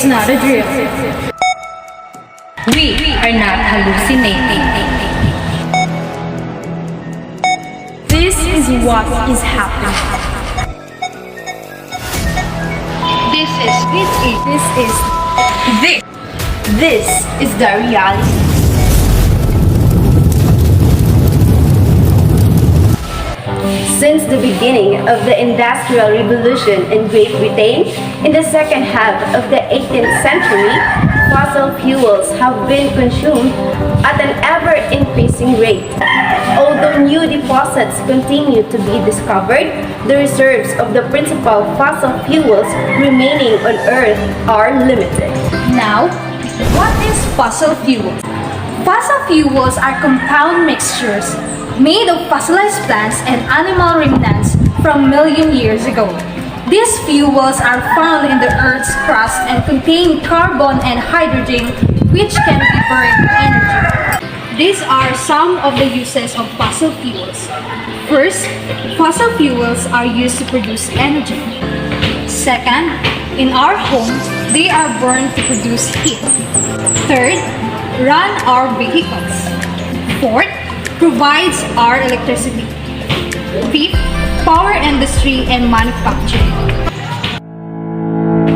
not a drill. We are not hallucinating. This is what is happening. This is the reality. Since the beginning of the Industrial Revolution in Great Britain, in the second half of the 18th century, fossil fuels have been consumed at an ever-increasing rate. Although new deposits continue to be discovered, the reserves of the principal fossil fuels remaining on Earth are limited. Now, what is fossil fuels? Fossil fuels are compound mixtures made of fossilized plants and animal remnants from million years ago. These fuels are found in the Earth's crust and contain carbon and hydrogen, which can be burned for energy. These are some of the uses of fossil fuels. First, fossil fuels are used to produce energy. Second, in our homes, they are burned to produce heat. Third, run our vehicles. Fourth, provides our electricity. Fifth, power industry and manufacturing.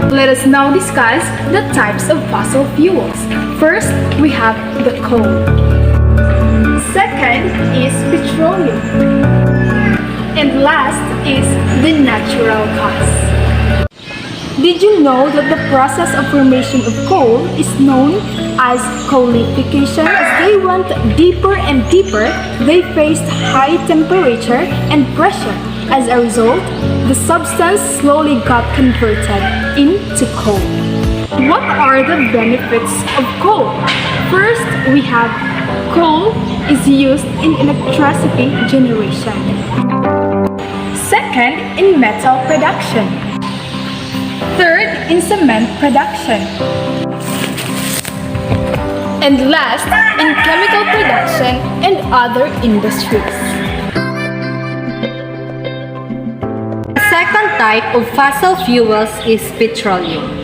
Let us now discuss the types of fossil fuels. First, we have the coal. Second is petroleum. And last is the natural gas. Did you know that the process of formation of coal is known as coalification? As they went deeper and deeper, they faced high temperature and pressure. As a result, the substance slowly got converted into coal. What are the benefits of coal? First, we have coal is used in electricity generation. Second, in metal production. Third, in cement production. And last, in chemical production and other industries. The second type of fossil fuels is petroleum.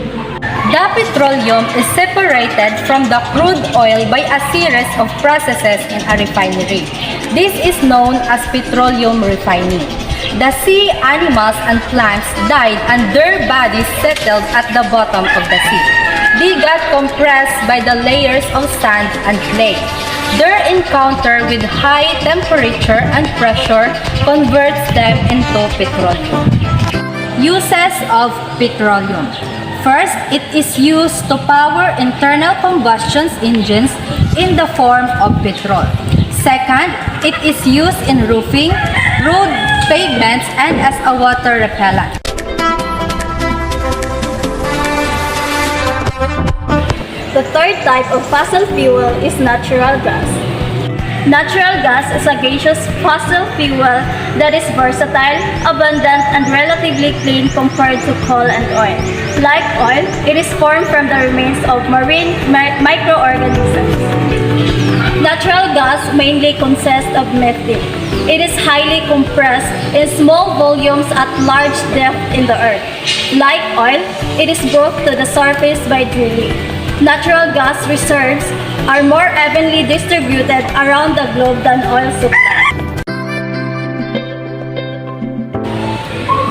The petroleum is separated from the crude oil by a series of processes in a refinery. This is known as petroleum refining. The sea animals and plants died and their bodies settled at the bottom of the sea. They got compressed by the layers of sand and clay. Their encounter with high temperature and pressure converts them into petroleum. Uses of petroleum. First, it is used to power internal combustion engines in the form of petrol. Second, it is used in roofing, road pavements, and as a water repellent. The third type of fossil fuel is natural gas. Natural gas is a gaseous fossil fuel that is versatile, abundant, and relatively clean compared to coal and oil. Like oil, it is formed from the remains of marine microorganisms. Natural gas mainly consists of methane. It is highly compressed in small volumes at large depth in the earth. Like oil, it is brought to the surface by drilling. Natural gas reserves are more evenly distributed around the globe than oil supply.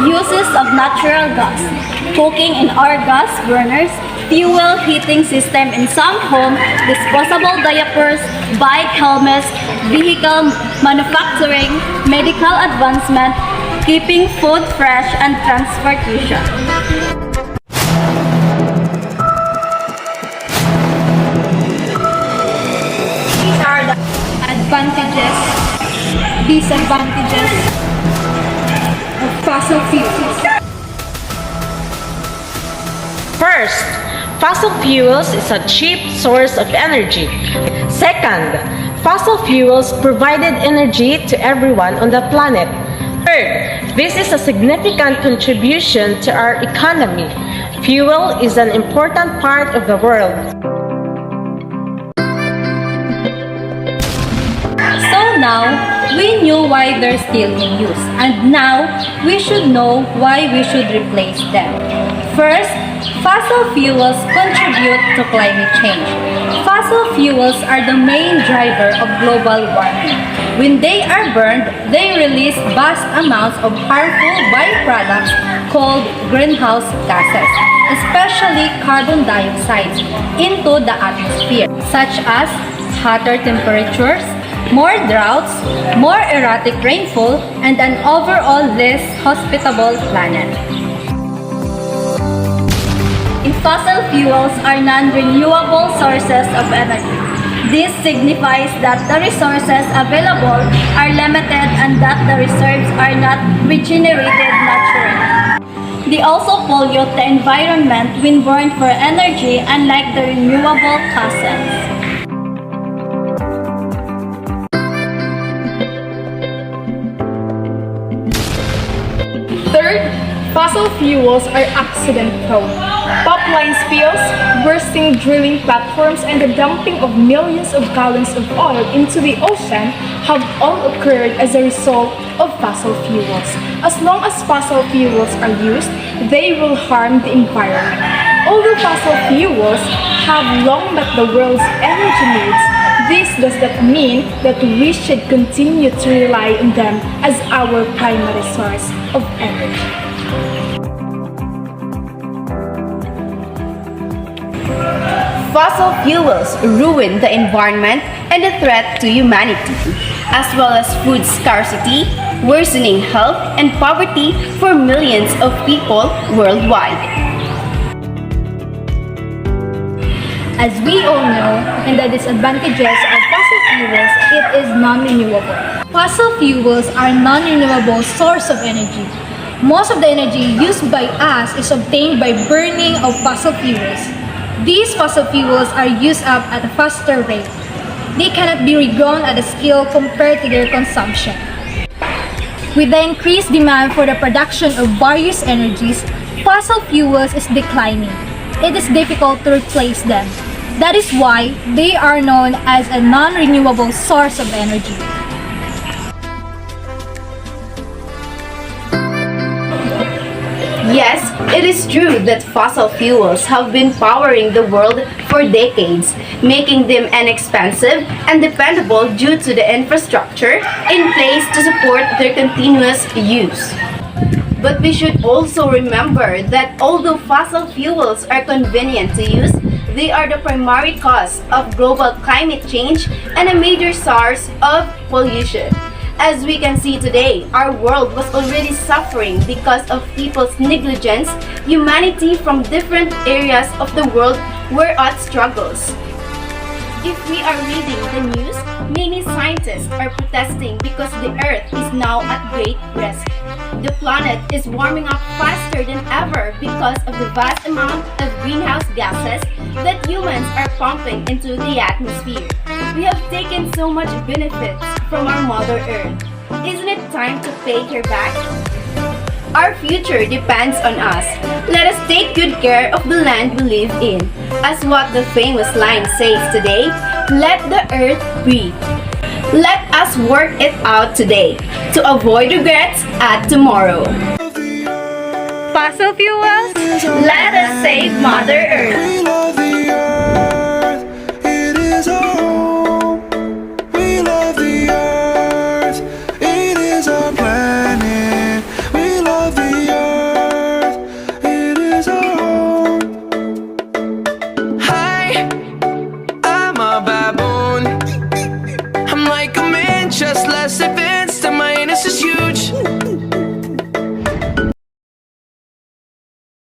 Uses of natural gas: cooking in our gas burners, fuel heating system in some homes, disposable diapers, bike helmets, vehicle manufacturing, medical advancement, keeping food fresh, and transportation. These are the advantages, disadvantages of fossil fuels. First, fossil fuels is a cheap source of energy. Second, fossil fuels provided energy to everyone on the planet. Third, this is a significant contribution to our economy. Fuel is an important part of the world. So now, we knew why they're still in use, and now we should know why we should replace them. First, fossil fuels contribute to climate change. Fossil fuels are the main driver of global warming. When they are burned, they release vast amounts of harmful byproducts called greenhouse gases, especially carbon dioxide, into the atmosphere, such as hotter temperatures, more droughts, more erratic rainfall, and an overall less hospitable planet. Fossil fuels are non-renewable sources of energy. This signifies that the resources available are limited and that the reserves are not regenerated naturally. They also pollute the environment when burned for energy, unlike the renewable causes. Third, fossil fuels are accident-prone. Pipeline spills, bursting drilling platforms, and the dumping of millions of gallons of oil into the ocean have all occurred as a result of fossil fuels. As long as fossil fuels are used, they will harm the environment. Although fossil fuels have long met the world's energy needs, this does not mean that we should continue to rely on them as our primary source of energy. Fossil fuels ruin the environment and a threat to humanity, as well as food scarcity, worsening health and poverty for millions of people worldwide. As we all know, in the disadvantages of fossil fuels, it is non-renewable. Fossil fuels are non-renewable source of energy. Most of the energy used by us is obtained by burning of fossil fuels. These fossil fuels are used up at a faster rate. They cannot be regrown at a scale compared to their consumption. With the increased demand for the production of various energies, fossil fuels is declining. It is difficult to replace them. That is why they are known as a non-renewable source of energy. Yes, it is true that fossil fuels have been powering the world for decades, making them inexpensive and dependable due to the infrastructure in place to support their continuous use. But we should also remember that although fossil fuels are convenient to use, they are the primary cause of global climate change and a major source of pollution. As we can see today, our world was already suffering because of people's negligence. Humanity from different areas of the world were at struggles. If we are reading the news, many scientists are protesting because the Earth is now at great risk. The planet is warming up faster than ever because of the vast amount of greenhouse gases that humans are pumping into the atmosphere. We have taken so much benefits from our Mother Earth. Isn't it time to pay her back? Our future depends on us. Let us take good care of the land we live in. As what the famous line says today, let the earth breathe. Let us work it out today to avoid regrets at tomorrow. Fossil fuels? Let us save Mother Earth.